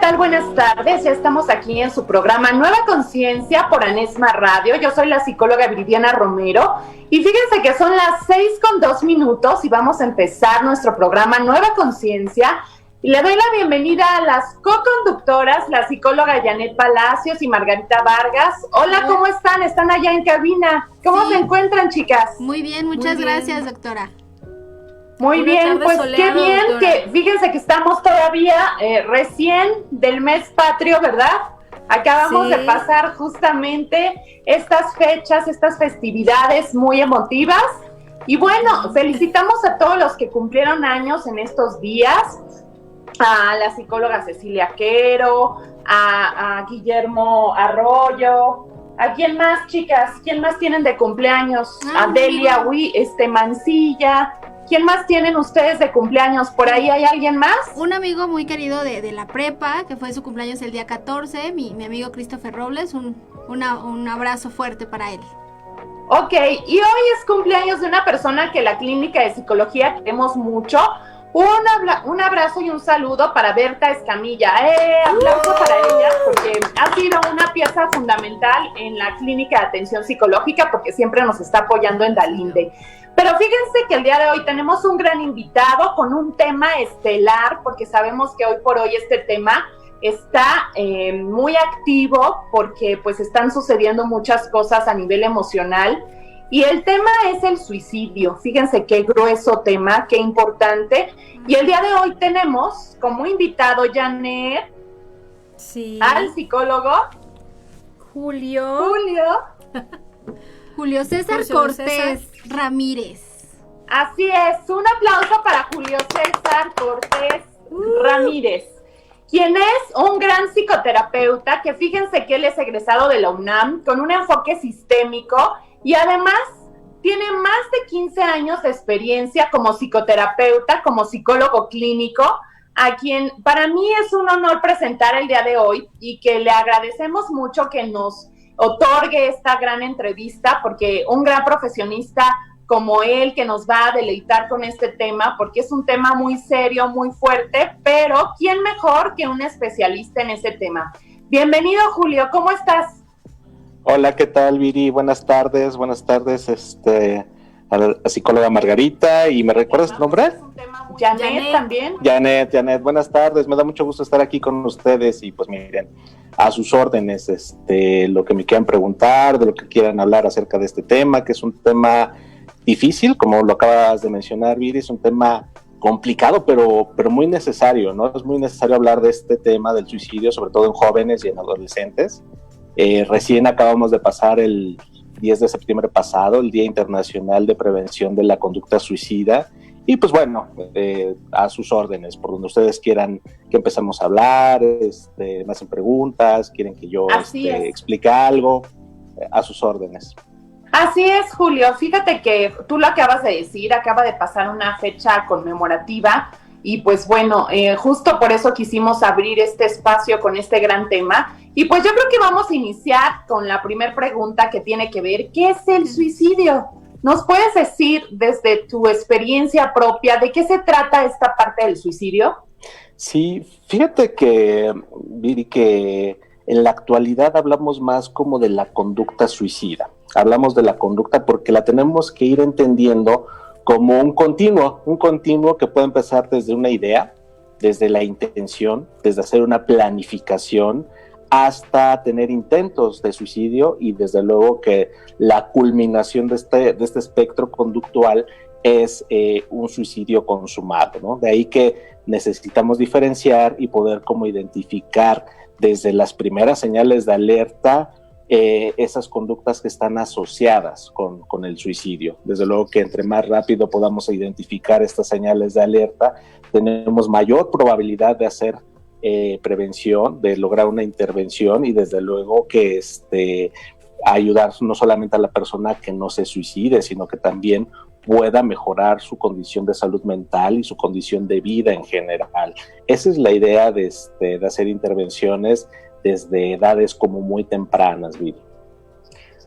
tal? Buenas tardes. Ya estamos aquí en su programa Nueva Conciencia por Anesma Radio. Yo soy la psicóloga Viridiana Romero y fíjense que son las 6:02 y vamos a empezar nuestro programa Nueva Conciencia. Y le doy la bienvenida a las co-conductoras, la psicóloga Janet Palacios y Margarita Vargas. Hola, ¿cómo están? ¿Están allá en cabina? ¿Cómo se encuentran, chicas? Muy bien, muchas gracias, doctora. Muy bien, pues qué bien, doctora. que fíjense que estamos todavía recién del mes patrio, ¿verdad? Acabamos de pasar justamente estas fechas, estas festividades muy emotivas. Y bueno, felicitamos a todos los que cumplieron años en estos días, a la psicóloga Cecilia Quero, a Guillermo Arroyo. ¿A quién más, chicas? ¿Quién más tienen de cumpleaños? A Delia Mancilla. ¿Quién más tienen ustedes de cumpleaños? ¿Por ahí hay alguien más? Un amigo muy querido de la prepa, que fue su cumpleaños el día 14, mi amigo Christopher Robles, un abrazo fuerte para él. Ok, y hoy es cumpleaños de una persona que la clínica de psicología queremos mucho. Un abrazo y un saludo para Berta Escamilla. Aplauso para ella, porque ha sido una pieza fundamental en la clínica de atención psicológica, porque siempre nos está apoyando en Dalinde. Pero fíjense que el día de hoy tenemos un gran invitado con un tema estelar, porque sabemos que hoy por hoy este tema está muy activo, porque pues están sucediendo muchas cosas a nivel emocional. Y el tema es el suicidio. Fíjense qué grueso tema, qué importante. Y el día de hoy tenemos como invitado, Janet, al psicólogo Julio César Cortés Ramírez. Así es, un aplauso para Julio César Cortés Ramírez, quien es un gran psicoterapeuta, que fíjense que él es egresado de la UNAM con un enfoque sistémico y además tiene más de 15 años de experiencia como psicoterapeuta, como psicólogo clínico, a quien para mí es un honor presentar el día de hoy y que le agradecemos mucho que nos otorgue esta gran entrevista, porque un gran profesionista como él que nos va a deleitar con este tema, porque es un tema muy serio, muy fuerte, pero ¿quién mejor que un especialista en ese tema? Bienvenido, Julio, ¿cómo estás? Hola, ¿qué tal, Viri? Buenas tardes, a la psicóloga Margarita. ¿Y me recuerdas tu nombre? Janet también. Janet, buenas tardes, me da mucho gusto estar aquí con ustedes y pues miren, a sus órdenes, lo que me quieran preguntar, de lo que quieran hablar acerca de este tema, que es un tema difícil, como lo acabas de mencionar, Viri, es un tema complicado, pero muy necesario, ¿no? Es muy necesario hablar de este tema del suicidio, sobre todo en jóvenes y en adolescentes. Recién acabamos de pasar el 10 de septiembre pasado, el Día Internacional de Prevención de la Conducta Suicida, y pues bueno, a sus órdenes, por donde ustedes quieran que empecemos a hablar, me hacen preguntas, quieren que yo explique algo, a sus órdenes. Así es, Julio, fíjate que tú lo acabas de decir, acaba de pasar una fecha conmemorativa, y pues bueno, justo por eso quisimos abrir este espacio con este gran tema. Y pues yo creo que vamos a iniciar con la primera pregunta, que tiene que ver, ¿qué es el suicidio? ¿Nos puedes decir desde tu experiencia propia de qué se trata esta parte del suicidio? Sí, fíjate que, Viri, que en la actualidad hablamos más como de la conducta suicida. Hablamos de la conducta porque la tenemos que ir entendiendo como un continuo que puede empezar desde una idea, desde la intención, desde hacer una planificación, hasta tener intentos de suicidio, y desde luego que la culminación de este espectro conductual es un suicidio consumado, ¿no? De ahí que necesitamos diferenciar y poder como identificar desde las primeras señales de alerta esas conductas que están asociadas con el suicidio. Desde luego que entre más rápido podamos identificar estas señales de alerta, tenemos mayor probabilidad de hacer prevención, de lograr una intervención, y desde luego que ayudar no solamente a la persona que no se suicide, sino que también pueda mejorar su condición de salud mental y su condición de vida en general. Esa es la idea de hacer intervenciones desde edades como muy tempranas, Viri.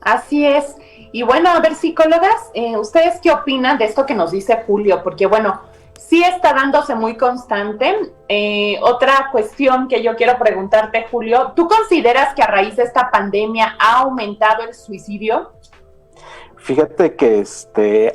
Así es. Y bueno, a ver, psicólogas, ¿ustedes qué opinan de esto que nos dice Julio? Porque bueno, sí está dándose muy constante. Otra cuestión que yo quiero preguntarte, Julio, ¿tú consideras que a raíz de esta pandemia ha aumentado el suicidio? Fíjate que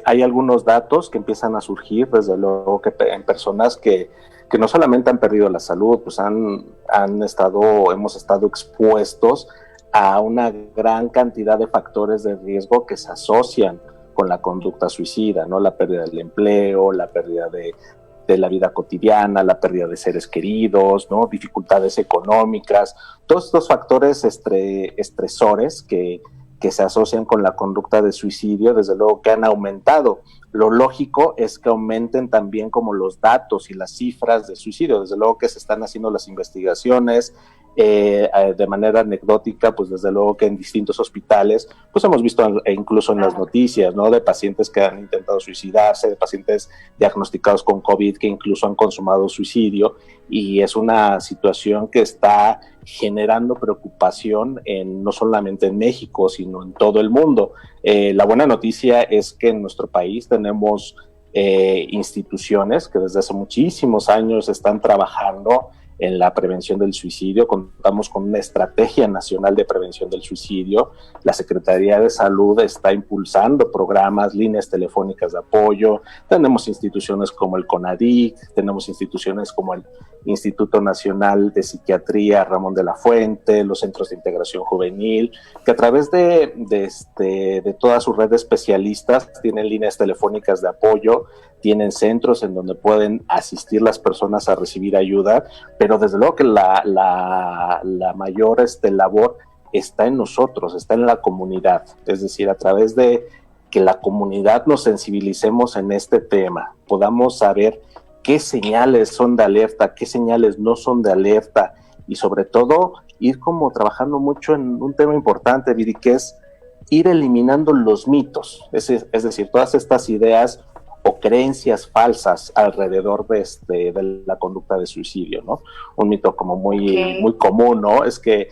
hay algunos datos que empiezan a surgir, desde luego que en personas que no solamente han perdido la salud, pues hemos estado expuestos a una gran cantidad de factores de riesgo que se asocian con la conducta suicida, ¿no? La pérdida del empleo, la pérdida de la vida cotidiana, la pérdida de seres queridos, ¿no? Dificultades económicas, todos estos factores estresores que se asocian con la conducta de suicidio, desde luego que han aumentado. Lo lógico es que aumenten también como los datos y las cifras de suicidio. Desde luego que se están haciendo las investigaciones de manera anecdótica, pues desde luego que en distintos hospitales, pues hemos visto incluso en las noticias, ¿no? De pacientes que han intentado suicidarse, de pacientes diagnosticados con COVID que incluso han consumado suicidio, y es una situación que está generando preocupación no solamente en México, sino en todo el mundo. La buena noticia es que en nuestro país tenemos instituciones que desde hace muchísimos años están trabajando en la prevención del suicidio. Contamos con una estrategia nacional de prevención del suicidio. La Secretaría de Salud está impulsando programas, líneas telefónicas de apoyo. Tenemos instituciones como el CONADIC, tenemos instituciones como el Instituto Nacional de Psiquiatría Ramón de la Fuente, los centros de integración juvenil, que a través de toda su red de especialistas tienen líneas telefónicas de apoyo, tienen centros en donde pueden asistir las personas a recibir ayuda, pero desde luego que la mayor labor está en nosotros, está en la comunidad, es decir, a través de que la comunidad nos sensibilicemos en este tema, podamos saber qué señales son de alerta, qué señales no son de alerta, y sobre todo ir como trabajando mucho en un tema importante, Viri, que es ir eliminando los mitos, es decir, todas estas ideas o creencias falsas alrededor de la conducta de suicidio, ¿no? Un mito como muy común, ¿no? Es que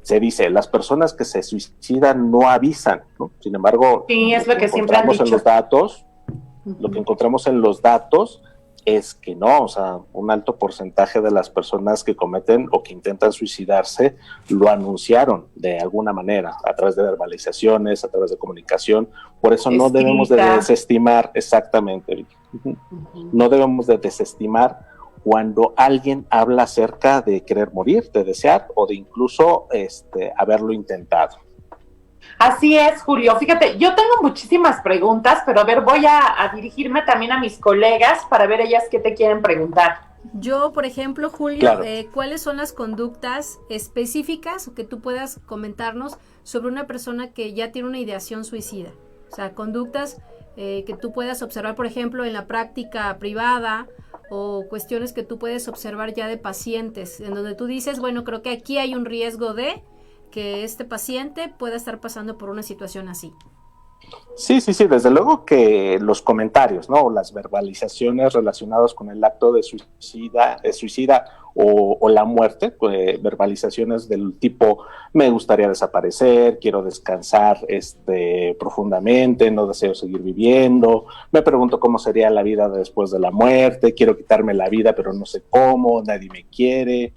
se dice, las personas que se suicidan no avisan, ¿no? Sin embargo, sí, es lo que siempre han dicho. Lo que encontramos en los datos es que no, o sea, un alto porcentaje de las personas que cometen o que intentan suicidarse lo anunciaron de alguna manera, a través de verbalizaciones, a través de comunicación. Por eso no debemos de desestimar, exactamente, no debemos de desestimar cuando alguien habla acerca de querer morir, de desear o de incluso haberlo intentado. Así es, Julio. Fíjate, yo tengo muchísimas preguntas, pero a ver, voy a dirigirme también a mis colegas para ver ellas qué te quieren preguntar. Yo, por ejemplo, Julio, claro. ¿Cuáles son las conductas específicas que tú puedas comentarnos sobre una persona que ya tiene una ideación suicida? O sea, conductas que tú puedas observar, por ejemplo, en la práctica privada, o cuestiones que tú puedes observar ya de pacientes, en donde tú dices, bueno, creo que aquí hay un riesgo de que este paciente pueda estar pasando por una situación así. Sí, desde luego que los comentarios, ¿no? Las verbalizaciones relacionadas con el acto de suicida o la muerte, verbalizaciones del tipo, me gustaría desaparecer, quiero descansar profundamente, no deseo seguir viviendo, me pregunto cómo sería la vida después de la muerte, quiero quitarme la vida pero no sé cómo, nadie me quiere.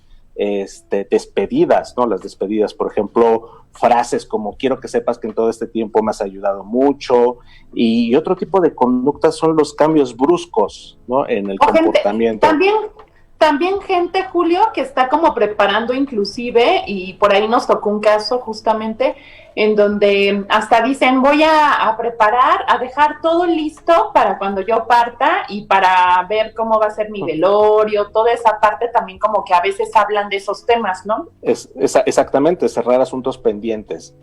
Despedidas, ¿no? Las despedidas, por ejemplo, frases como quiero que sepas que en todo este tiempo me has ayudado mucho, y otro tipo de conductas son los cambios bruscos, ¿no? En el comportamiento. También gente, Julio, que está como preparando inclusive, y por ahí nos tocó un caso justamente en donde hasta dicen voy a preparar, a dejar todo listo para cuando yo parta y para ver cómo va a ser mi velorio, toda esa parte también como que a veces hablan de esos temas, ¿no? Exactamente, cerrar asuntos pendientes,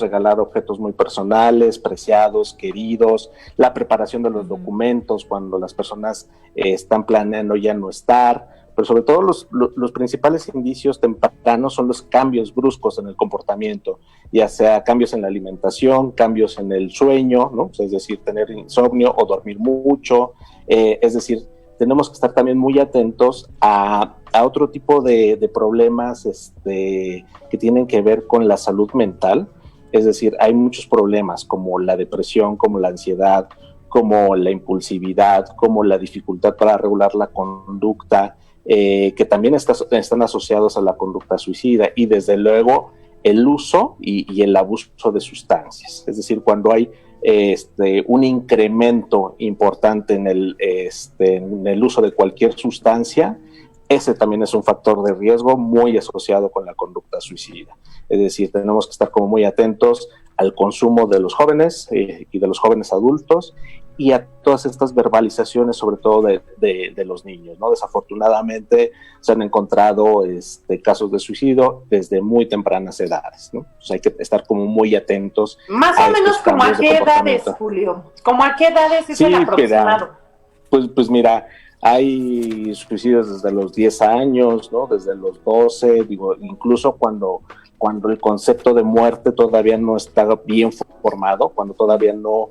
regalar objetos muy personales, preciados, queridos, la preparación de los documentos cuando las personas están planeando ya no estar, pero sobre todo los principales indicios tempranos son los cambios bruscos en el comportamiento, ya sea cambios en la alimentación, cambios en el sueño, ¿no? Es decir, tener insomnio o dormir mucho, es decir, tenemos que estar también muy atentos a otro tipo de problemas que tienen que ver con la salud mental. Es decir, hay muchos problemas como la depresión, como la ansiedad, como la impulsividad, como la dificultad para regular la conducta, que también están asociados a la conducta suicida, y desde luego el uso y el abuso de sustancias. Es decir, cuando hay un incremento importante en el uso de cualquier sustancia, ese también es un factor de riesgo muy asociado con la conducta suicida. Es decir, tenemos que estar como muy atentos al consumo de los jóvenes y de los jóvenes adultos, y a todas estas verbalizaciones, sobre todo de los niños, ¿no? Desafortunadamente se han encontrado casos de suicidio desde muy tempranas edades, ¿no? Pues hay que estar como muy atentos. Más o menos, ¿como a qué edades, Julio? ¿Cómo a qué edades es el aproximado? Pues mira, hay suicidios desde los 10 años, ¿no? Desde los 12, incluso cuando el concepto de muerte todavía no está bien formado, cuando todavía no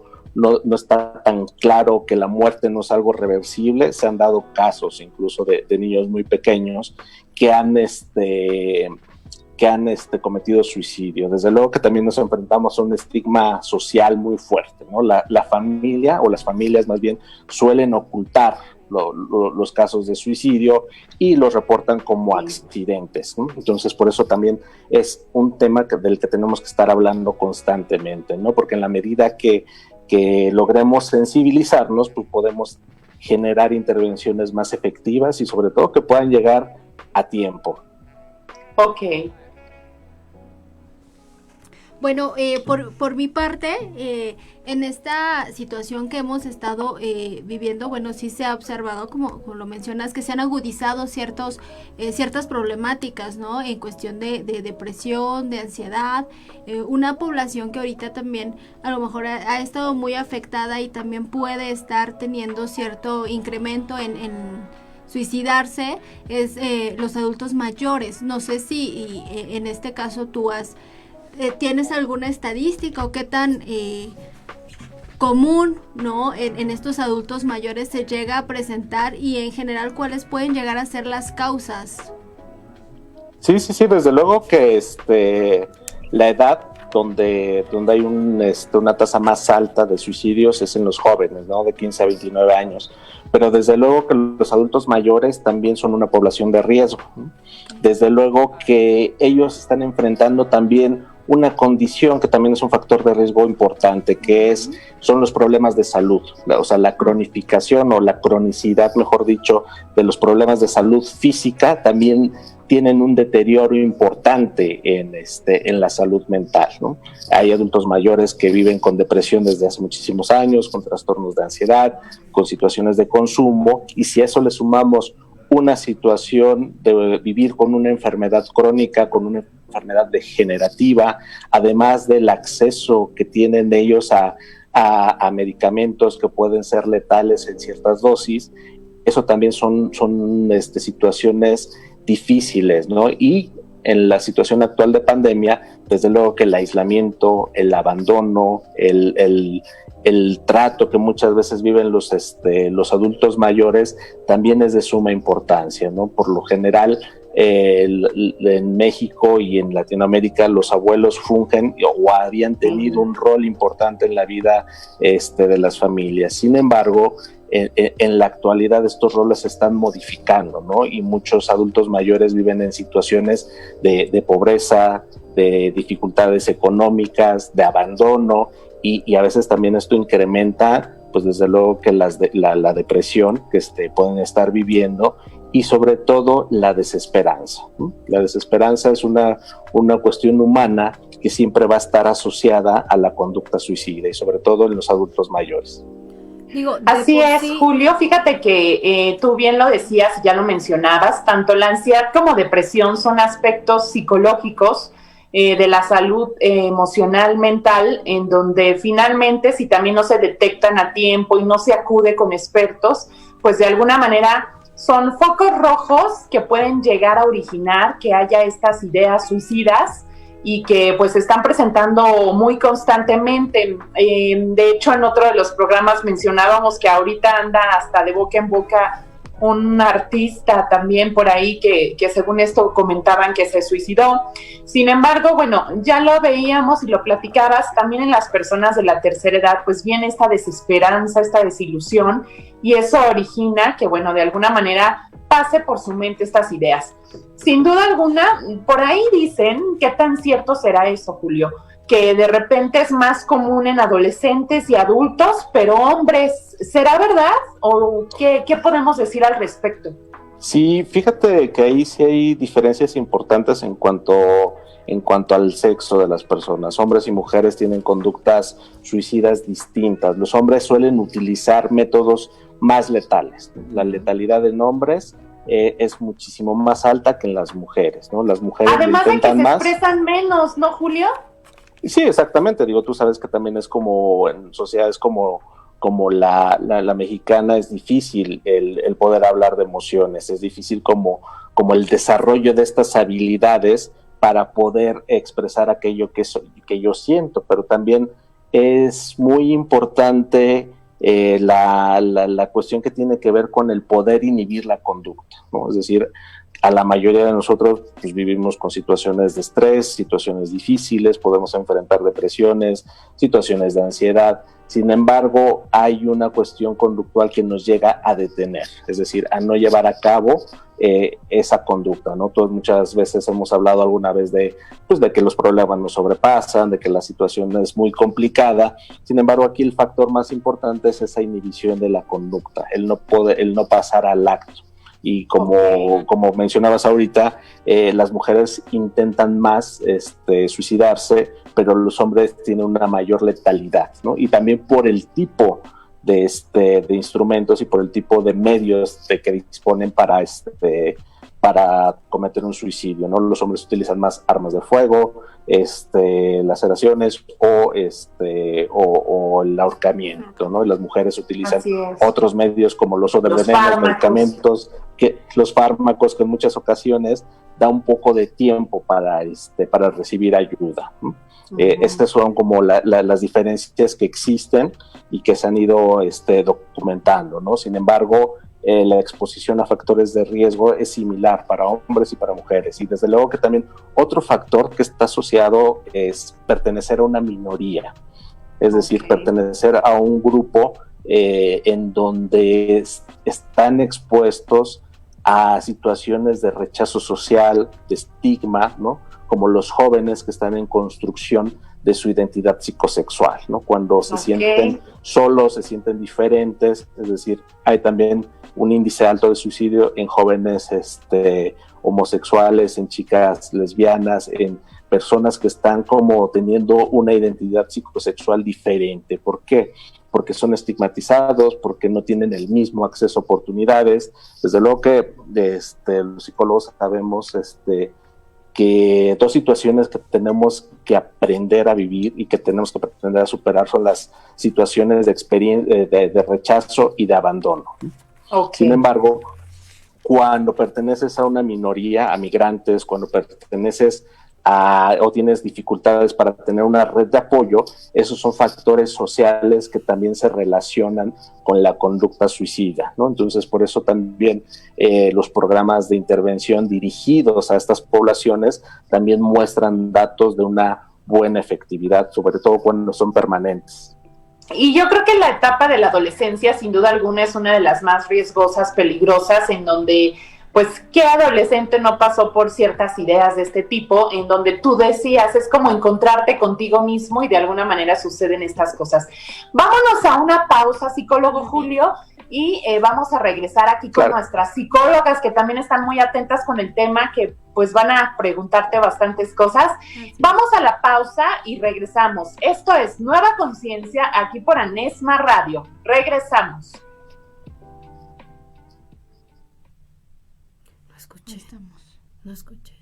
está tan claro que la muerte no es algo reversible. Se han dado casos incluso de niños muy pequeños que han cometido suicidio. Desde luego que también nos enfrentamos a un estigma social muy fuerte, ¿no? La familia, o las familias más bien, suelen ocultar los casos de suicidio y los reportan como accidentes, ¿no? Entonces, por eso también es un tema del que tenemos que estar hablando constantemente, ¿no? Porque en la medida que logremos sensibilizarnos, pues podemos generar intervenciones más efectivas y sobre todo que puedan llegar a tiempo. Ok. Bueno, por mi parte, en esta situación que hemos estado viviendo, bueno, sí se ha observado, como lo mencionas, que se han agudizado ciertas problemáticas, ¿no? En cuestión de depresión, de ansiedad, una población que ahorita también a lo mejor ha estado muy afectada y también puede estar teniendo cierto incremento en suicidarse, es los adultos mayores. No sé si en este caso tú ¿tienes alguna estadística o qué tan común, ¿no? en estos adultos mayores se llega a presentar, y en general cuáles pueden llegar a ser las causas? Sí, desde luego que la edad donde hay una tasa más alta de suicidios es en los jóvenes, ¿no? De 15 a 29 años. Pero desde luego que los adultos mayores también son una población de riesgo, ¿no? Desde luego que ellos están enfrentando también una condición que también es un factor de riesgo importante, que son los problemas de salud, o sea, la cronificación o la cronicidad, mejor dicho, de los problemas de salud física también tienen un deterioro importante en la salud mental, ¿no? Hay adultos mayores que viven con depresión desde hace muchísimos años, con trastornos de ansiedad, con situaciones de consumo, y si a eso le sumamos una situación de vivir con una enfermedad crónica, con una enfermedad degenerativa, además del acceso que tienen ellos a medicamentos que pueden ser letales en ciertas dosis, eso también son situaciones difíciles, ¿no? Y en la situación actual de pandemia, desde luego que el aislamiento, el abandono, el trato que muchas veces viven los adultos mayores también es de suma importancia, ¿no? Por lo general, en México y en Latinoamérica los abuelos fungen o habían tenido un rol importante en la vida de las familias. Sin embargo, en la actualidad estos roles se están modificando, ¿no? Y muchos adultos mayores viven en situaciones de pobreza, de dificultades económicas, de abandono, y a veces también esto incrementa, pues desde luego que la depresión que pueden estar viviendo, y sobre todo la desesperanza, ¿no? La desesperanza es una cuestión humana que siempre va a estar asociada a la conducta suicida, y sobre todo en los adultos mayores. Así es, Julio. Fíjate que tú bien lo decías, ya lo mencionabas, tanto la ansiedad como depresión son aspectos psicológicos de la salud emocional, mental, en donde finalmente, si también no se detectan a tiempo y no se acude con expertos, pues de alguna manera son focos rojos que pueden llegar a originar que haya estas ideas suicidas y que pues se están presentando muy constantemente. De hecho, en otro de los programas mencionábamos que ahorita anda hasta de boca en boca un artista también por ahí que según esto comentaban que se suicidó. Sin embargo, bueno, ya lo veíamos y lo platicabas, también en las personas de la tercera edad, pues viene esta desesperanza, esta desilusión, y eso origina que, bueno, de alguna manera pase por su mente estas ideas. Sin duda alguna, por ahí dicen, ¿qué tan cierto será eso, Julio? Que de repente es más común en adolescentes y adultos, pero hombres, ¿será verdad? ¿O qué podemos decir al respecto? Sí, fíjate que ahí sí hay diferencias importantes en cuanto al sexo de las personas. Hombres y mujeres tienen conductas suicidas distintas. Los hombres suelen utilizar métodos más letales. La letalidad en hombres es muchísimo más alta que en las mujeres, ¿no? Las mujeres además lo de que intentan se más. expresan menos, ¿no, Julio? Sí, exactamente. Digo, tú sabes que también es como en sociedades como la mexicana, es difícil el poder hablar de emociones, es difícil como el desarrollo de estas habilidades para poder expresar aquello que yo siento, pero también es muy importante la cuestión que tiene que ver con el poder inhibir la conducta, ¿no? Es decir, a la mayoría de nosotros pues, vivimos con situaciones de estrés, situaciones difíciles, podemos enfrentar depresiones, situaciones de ansiedad. Sin embargo, hay una cuestión conductual que nos llega a detener, es decir, a no llevar a cabo esa conducta, ¿no? Todos muchas veces hemos hablado alguna vez pues de que los problemas nos sobrepasan, de que la situación es muy complicada. Sin embargo, aquí el factor más importante es esa inhibición de la conducta, el no pasar al acto. Y como mencionabas ahorita, las mujeres intentan más suicidarse, pero los hombres tienen una mayor letalidad, ¿no? Y también por el tipo de instrumentos y por el tipo de medios que disponen para cometer un suicidio, ¿no? Los hombres utilizan más armas de fuego, laceraciones o el ahorcamiento, ¿no? Y las mujeres utilizan otros medios como el uso de venenos, medicamentos, los fármacos que en muchas ocasiones da un poco de tiempo para recibir ayuda, ¿no? Estas son como las diferencias que existen y que se han ido documentando, ¿no? Sin embargo, la exposición a factores de riesgo es similar para hombres y para mujeres. Y desde luego que también otro factor que está asociado es pertenecer a una minoría, es decir, pertenecer a un grupo en donde están expuestos a situaciones de rechazo social, de estigma, ¿no? Como los jóvenes que están en construcción de su identidad psicosexual, ¿no? Cuando se sienten solos, se sienten diferentes, es decir, hay también un índice alto de suicidio en jóvenes homosexuales, en chicas lesbianas, en personas que están como teniendo una identidad psicosexual diferente. ¿Por qué? Porque son estigmatizados, porque no tienen el mismo acceso a oportunidades. Desde luego que los psicólogos sabemos que dos situaciones que tenemos que aprender a vivir y que tenemos que aprender a superar son las situaciones de rechazo y de abandono. Sin embargo, cuando perteneces a una minoría, a migrantes, cuando perteneces o tienes dificultades para tener una red de apoyo, esos son factores sociales que también se relacionan con la conducta suicida, ¿no? Entonces, por eso también los programas de intervención dirigidos a estas poblaciones también muestran datos de una buena efectividad, sobre todo cuando son permanentes. Y yo creo que la etapa de la adolescencia, sin duda alguna, es una de las más riesgosas, peligrosas, en donde, pues, ¿qué adolescente no pasó por ciertas ideas de este tipo? En donde tú decías, es como encontrarte contigo mismo y de alguna manera suceden estas cosas. Vámonos a una pausa, psicólogo Julio, y vamos a regresar aquí con nuestras psicólogas que también están muy atentas con el tema, que pues van a preguntarte bastantes cosas. Vamos a la pausa y regresamos. Esto es Nueva Conciencia aquí por Anesma Radio. Regresamos. No escuché.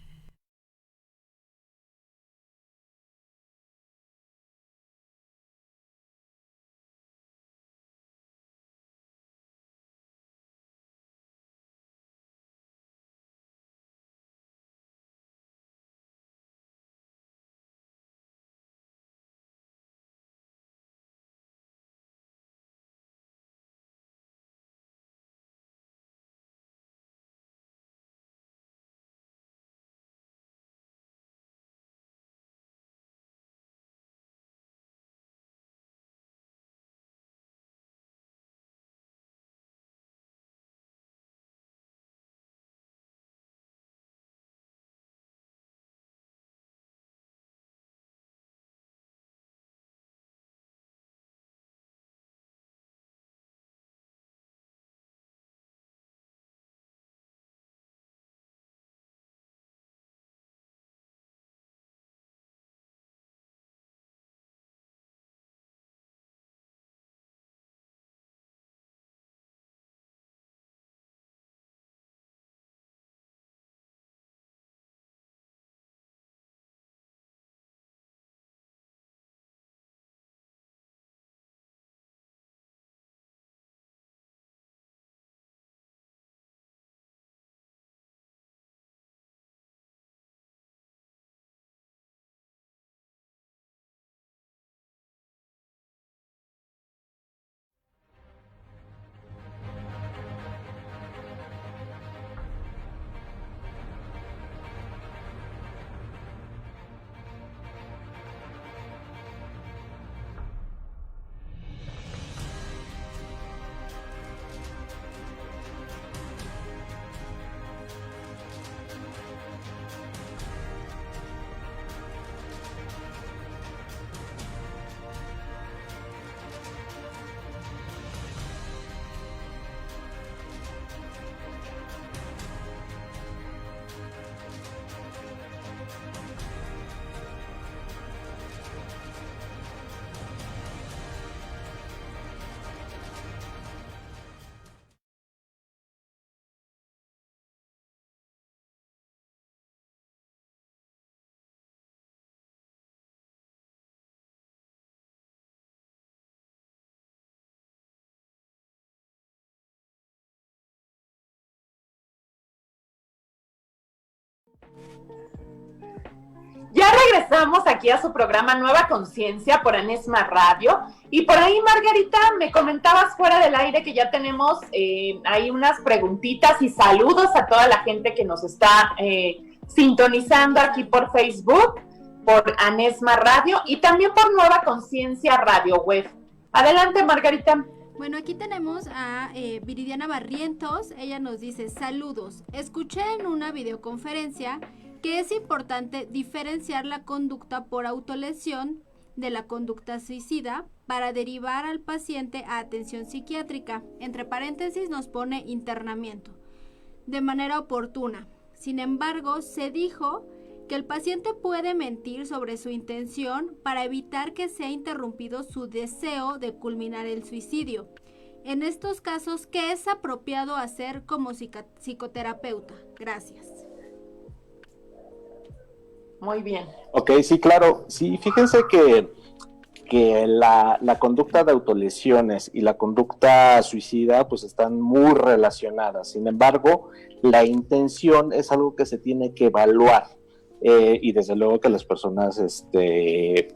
Ya regresamos aquí a su programa Nueva Conciencia por Anesma Radio. Y por ahí, Margarita, me comentabas fuera del aire que ya tenemos ahí unas preguntitas y saludos a toda la gente que nos está sintonizando aquí por Facebook, por Anesma Radio y también por Nueva Conciencia Radio Web. Adelante, Margarita. Bueno, aquí tenemos a Viridiana Barrientos. Ella nos dice: saludos, escuché en una videoconferencia que es importante diferenciar la conducta por autolesión de la conducta suicida para derivar al paciente a atención psiquiátrica. Entre paréntesis nos pone internamiento de manera oportuna. Sin embargo, se dijo que el paciente puede mentir sobre su intención para evitar que sea interrumpido su deseo de culminar el suicidio. En estos casos, ¿qué es apropiado hacer como psicoterapeuta? Gracias. Muy bien. Ok, sí, claro. Sí, fíjense que la conducta de autolesiones y la conducta suicida pues están muy relacionadas. Sin embargo, la intención es algo que se tiene que evaluar. Y desde luego que las personas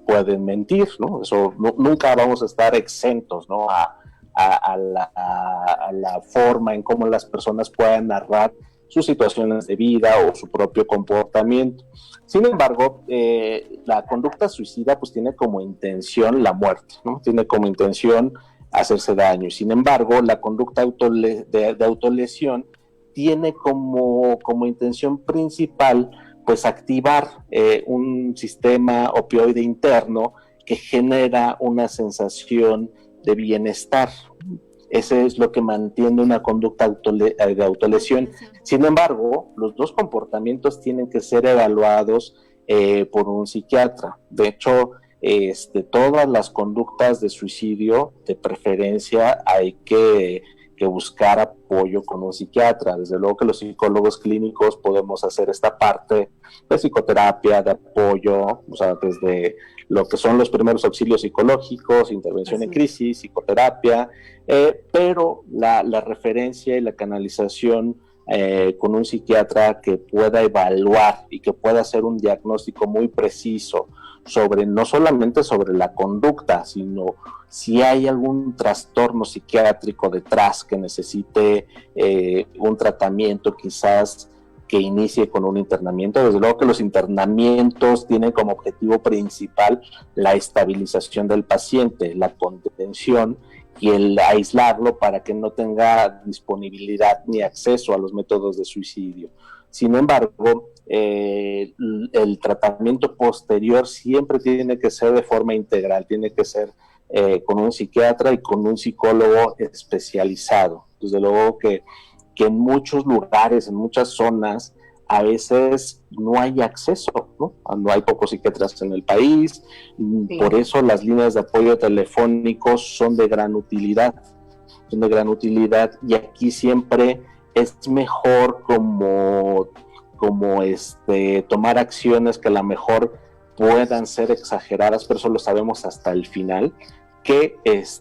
pueden mentir, ¿no? Eso nunca vamos a estar exentos, ¿no? A la forma en cómo las personas puedan narrar sus situaciones de vida o su propio comportamiento. Sin embargo, la conducta suicida pues tiene como intención la muerte, ¿no? Tiene como intención hacerse daño. Sin embargo, la conducta de autolesión tiene como intención principal pues activar un sistema opioide interno que genera una sensación de bienestar. Ese es lo que mantiene una conducta de autolesión. Sin embargo, los dos comportamientos tienen que ser evaluados por un psiquiatra. De hecho, todas las conductas de suicidio, de preferencia, hay que buscar apoyo con un psiquiatra. Desde luego que los psicólogos clínicos podemos hacer esta parte de psicoterapia, de apoyo, o sea, desde lo que son los primeros auxilios psicológicos, intervención en crisis, psicoterapia, pero la referencia y la canalización con un psiquiatra que pueda evaluar y que pueda hacer un diagnóstico muy preciso sobre, no solamente sobre la conducta, sino si hay algún trastorno psiquiátrico detrás que necesite un tratamiento quizás que inicie con un internamiento. Desde luego que los internamientos tienen como objetivo principal la estabilización del paciente, la contención y el aislarlo para que no tenga disponibilidad ni acceso a los métodos de suicidio. Sin embargo, el tratamiento posterior siempre tiene que ser de forma integral, tiene que ser con un psiquiatra y con un psicólogo especializado. Desde luego que en muchos lugares, en muchas zonas, a veces no hay acceso, ¿no? No hay pocos psiquiatras en el país, sí. Por eso las líneas de apoyo telefónicos son de gran utilidad, y aquí siempre es mejor como tomar acciones que a lo mejor puedan ser exageradas, pero eso lo sabemos hasta el final, que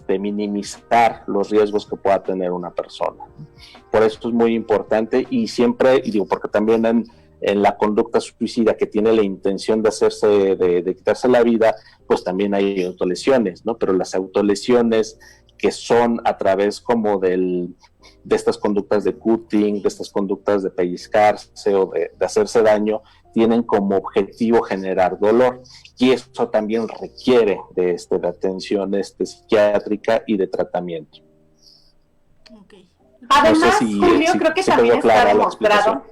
minimizar los riesgos que pueda tener una persona. Por eso es muy importante y siempre, y digo, porque también en la conducta suicida que tiene la intención de quitarse la vida, pues también hay autolesiones, ¿no? Pero las autolesiones que son a través como de estas conductas de cutting, de estas conductas de pellizcarse o de hacerse daño, tienen como objetivo generar dolor, y eso también requiere de atención psiquiátrica y de tratamiento. Okay. Además, no sé Julio, creo que también está demostrado.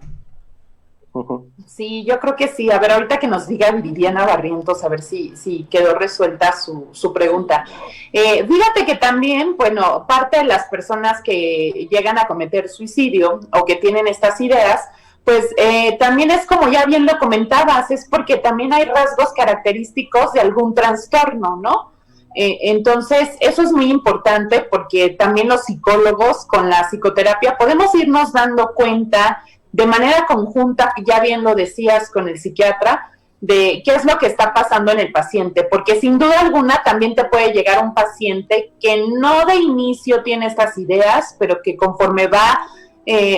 Sí, yo creo que sí. A ver, ahorita que nos diga Viviana Barrientos, a ver si quedó resuelta su pregunta. Fíjate que también, bueno, parte de las personas que llegan a cometer suicidio o que tienen estas ideas, pues también es como ya bien lo comentabas, es porque también hay rasgos característicos de algún trastorno, ¿no? Entonces, eso es muy importante porque también los psicólogos con la psicoterapia podemos irnos dando cuenta de manera conjunta, ya bien lo decías con el psiquiatra, de qué es lo que está pasando en el paciente, porque sin duda alguna también te puede llegar un paciente que no de inicio tiene estas ideas, pero que conforme va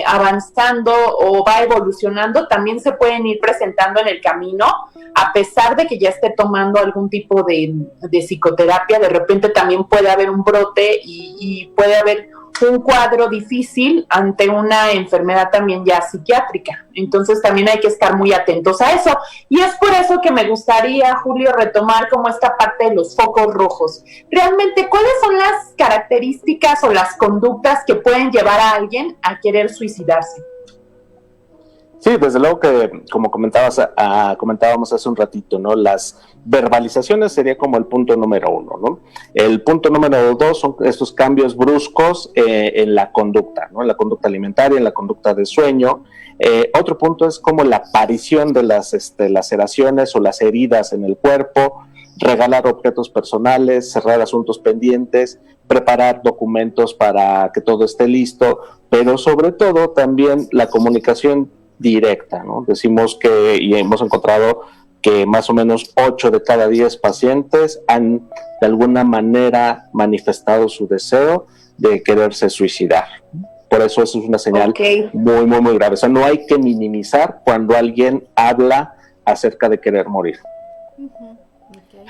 avanzando o va evolucionando, también se pueden ir presentando en el camino, a pesar de que ya esté tomando algún tipo de psicoterapia. De repente también puede haber un brote y puede haber un cuadro difícil ante una enfermedad también ya psiquiátrica. Entonces también hay que estar muy atentos a eso. Y es por eso que me gustaría, Julio, retomar como esta parte de los focos rojos. Realmente, ¿cuáles son las características o las conductas que pueden llevar a alguien a querer suicidarse? Sí, desde luego que, como comentábamos hace un ratito, ¿no? Las verbalizaciones sería como el punto número 1, ¿no? El punto número 2 son estos cambios bruscos en la conducta, ¿no? En la conducta alimentaria, en la conducta de sueño. Otro punto es como la aparición de las laceraciones o las heridas en el cuerpo, regalar objetos personales, cerrar asuntos pendientes, preparar documentos para que todo esté listo, pero sobre todo también la comunicación directa, ¿no? Decimos que, y hemos encontrado que más o menos 8 de cada 10 pacientes han de alguna manera manifestado su deseo de quererse suicidar. Por eso es una señal muy, muy, muy grave. O sea, no hay que minimizar cuando alguien habla acerca de querer morir.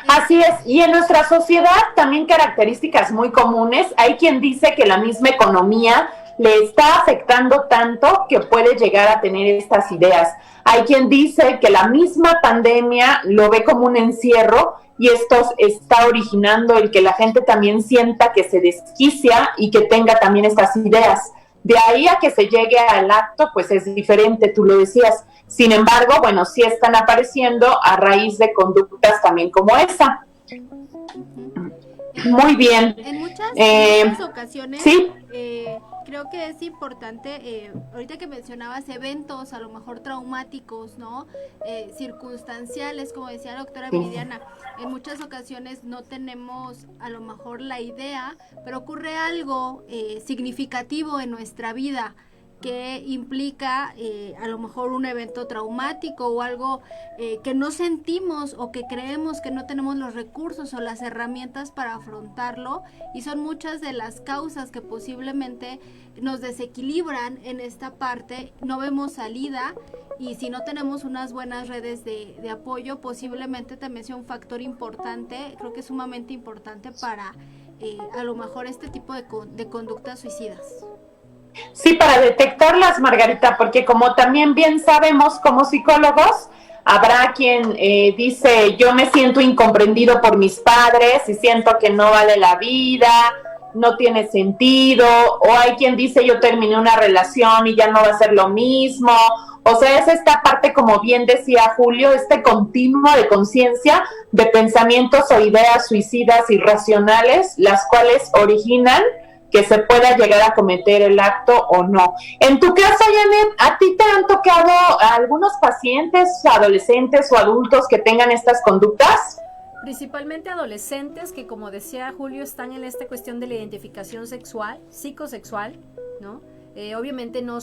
Así es, y en nuestra sociedad también características muy comunes. Hay quien dice que la misma economía le está afectando tanto que puede llegar a tener estas ideas. Hay quien dice que la misma pandemia lo ve como un encierro y esto está originando el que la gente también sienta que se desquicia y que tenga también estas ideas. De ahí a que se llegue al acto, pues es diferente, tú lo decías. Sin embargo, bueno, sí están apareciendo a raíz de conductas también como esa. Muy bien. En muchas ocasiones, ¿sí? Creo que es importante, ahorita que mencionabas eventos a lo mejor traumáticos, ¿no? Circunstanciales, como decía la doctora Viridiana, en muchas ocasiones no tenemos a lo mejor la idea, pero ocurre algo significativo en nuestra vida que implica a lo mejor un evento traumático o algo que no sentimos o que creemos que no tenemos los recursos o las herramientas para afrontarlo, y son muchas de las causas que posiblemente nos desequilibran en esta parte, no vemos salida, y si no tenemos unas buenas redes de apoyo, posiblemente también sea un factor importante, creo que es sumamente importante para a lo mejor este tipo de conductas suicidas. Sí, para detectarlas, Margarita, porque como también bien sabemos como psicólogos, habrá quien dice, yo me siento incomprendido por mis padres y siento que no vale la vida, no tiene sentido, o hay quien dice, yo terminé una relación y ya no va a ser lo mismo. O sea, es esta parte, como bien decía Julio, este continuo de conciencia de pensamientos o ideas suicidas irracionales, las cuales originan que se pueda llegar a cometer el acto o no. En tu caso, Janet, ¿a ti te han tocado a algunos pacientes, adolescentes o adultos que tengan estas conductas? Principalmente adolescentes que, como decía Julio, están en esta cuestión de la identificación sexual, psicosexual, ¿no? Obviamente no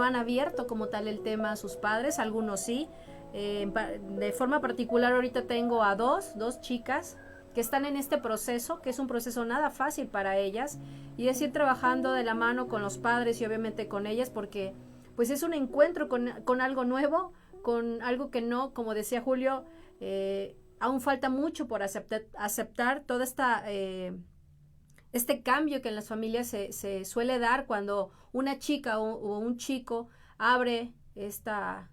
han abierto como tal el tema a sus padres, algunos sí. De forma particular ahorita tengo a dos chicas que están en este proceso, que es un proceso nada fácil para ellas, y es ir trabajando de la mano con los padres y obviamente con ellas, porque pues es un encuentro con algo nuevo, con algo que no, como decía Julio, aún falta mucho por aceptar toda este cambio que en las familias se suele dar cuando una chica o un chico abre esta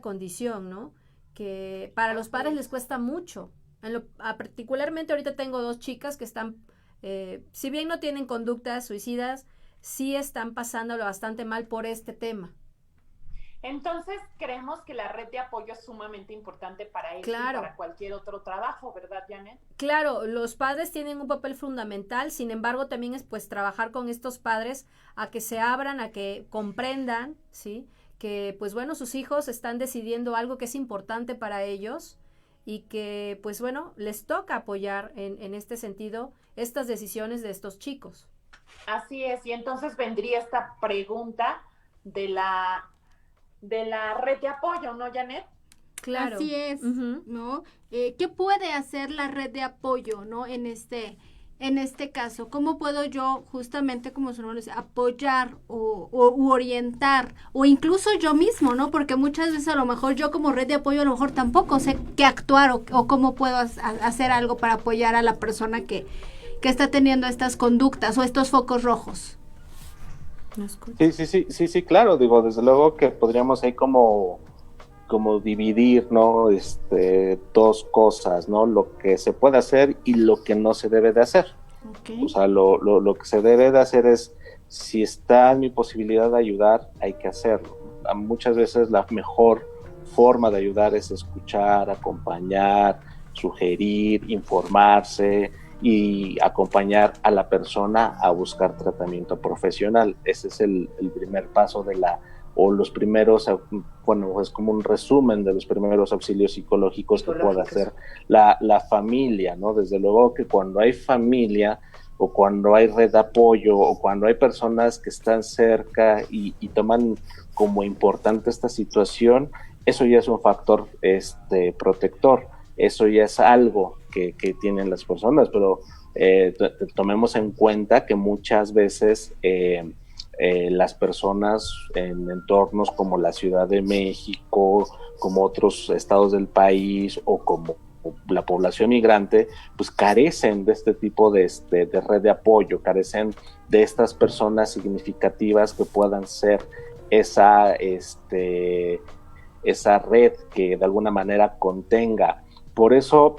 condición, ¿no? Que para los padres les cuesta mucho. Particularmente ahorita tengo 2 chicas que están, si bien no tienen conductas suicidas, sí están pasándolo bastante mal por este tema. Entonces creemos que la red de apoyo es sumamente importante para ellos, claro, y para cualquier otro trabajo, ¿verdad, Janet? Claro, los padres tienen un papel fundamental, sin embargo también es pues trabajar con estos padres a que se abran, a que comprendan, ¿sí? Que pues bueno, sus hijos están decidiendo algo que es importante para ellos, y que pues bueno, les toca apoyar en este sentido estas decisiones de estos chicos. Así es, y entonces vendría esta pregunta de la red de apoyo, ¿no, Janet? Claro. Así es, ¿no? ¿Qué puede hacer la red de apoyo, ¿no? En este en este caso? ¿Cómo puedo yo, justamente como su nombre dice, apoyar u orientar, o incluso yo mismo, ¿no? Porque muchas veces a lo mejor yo como red de apoyo a lo mejor tampoco sé qué actuar o cómo puedo hacer algo para apoyar a la persona que está teniendo estas conductas o estos focos rojos. Sí, claro, digo, desde luego que podríamos ahí como dividir, ¿no? Dos cosas, ¿no? Lo que se puede hacer y lo que no se debe de hacer. Okay. O sea, lo que se debe de hacer es, si está en mi posibilidad de ayudar, hay que hacerlo. Muchas veces la mejor forma de ayudar es escuchar, acompañar, sugerir, informarse y acompañar a la persona a buscar tratamiento profesional. Ese es el primer paso o los primeros, bueno, es como un resumen de los primeros auxilios psicológicos que puede hacer la familia, ¿no? Desde luego que cuando hay familia o cuando hay red de apoyo o cuando hay personas que están cerca y toman como importante esta situación, eso ya es un factor protector, eso ya es algo que tienen las personas, pero tomemos en cuenta que muchas veces las personas en entornos como la Ciudad de México, como otros estados del país o como la población migrante, pues carecen de este tipo de red de apoyo, carecen de estas personas significativas que puedan ser esa red que de alguna manera contenga. Por eso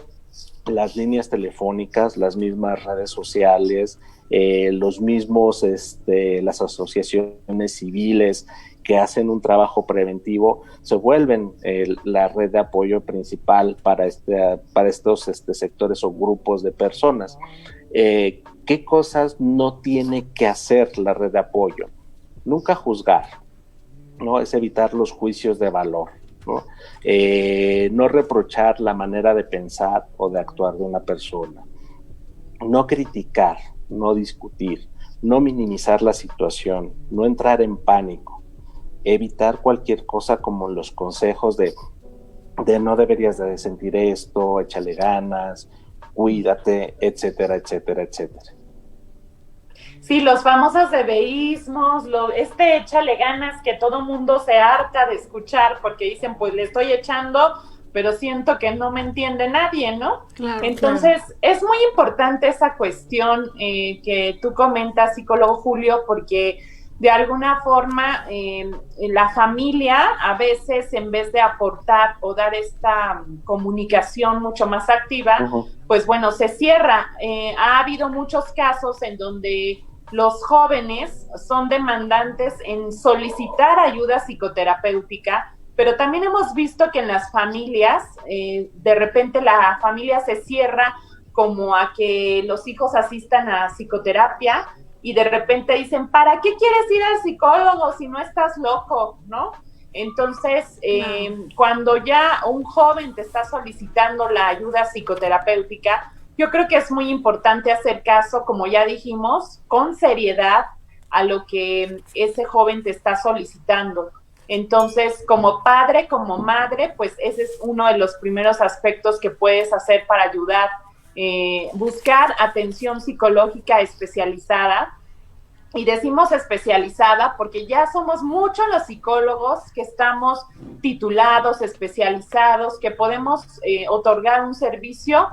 las líneas telefónicas, las mismas redes sociales, los mismos, las asociaciones civiles que hacen un trabajo preventivo, se vuelven la red de apoyo principal para estos sectores o grupos de personas. ¿Qué cosas no tiene que hacer la red de apoyo? Nunca juzgar, ¿no? Es evitar los juicios de valor, ¿no? No reprochar la manera de pensar o de actuar de una persona, no criticar, no discutir, no minimizar la situación, no entrar en pánico, evitar cualquier cosa como los consejos de no deberías de sentir esto, échale ganas, cuídate, etcétera, etcétera, etcétera. Sí, los famosos debeísmos, échale ganas que todo mundo se harta de escuchar porque dicen, pues le estoy echando, pero siento que no me entiende nadie, ¿no? Claro, Entonces, es muy importante esa cuestión que tú comentas, psicólogo Julio, porque de alguna forma la familia a veces en vez de aportar o dar esta comunicación mucho más activa, pues bueno, se cierra. Ha habido muchos casos en donde los jóvenes son demandantes en solicitar ayuda psicoterapéutica, pero también hemos visto que en las familias, de repente la familia se cierra como a que los hijos asistan a psicoterapia y de repente dicen, ¿para qué quieres ir al psicólogo si no estás loco? ¿No? Entonces, cuando ya un joven te está solicitando la ayuda psicoterapéutica, yo creo que es muy importante hacer caso, como ya dijimos, con seriedad a lo que ese joven te está solicitando. Entonces, como padre, como madre, pues ese es uno de los primeros aspectos que puedes hacer para ayudar. Buscar atención psicológica especializada. Y decimos especializada porque ya somos muchos los psicólogos que estamos titulados, especializados, que podemos otorgar un servicio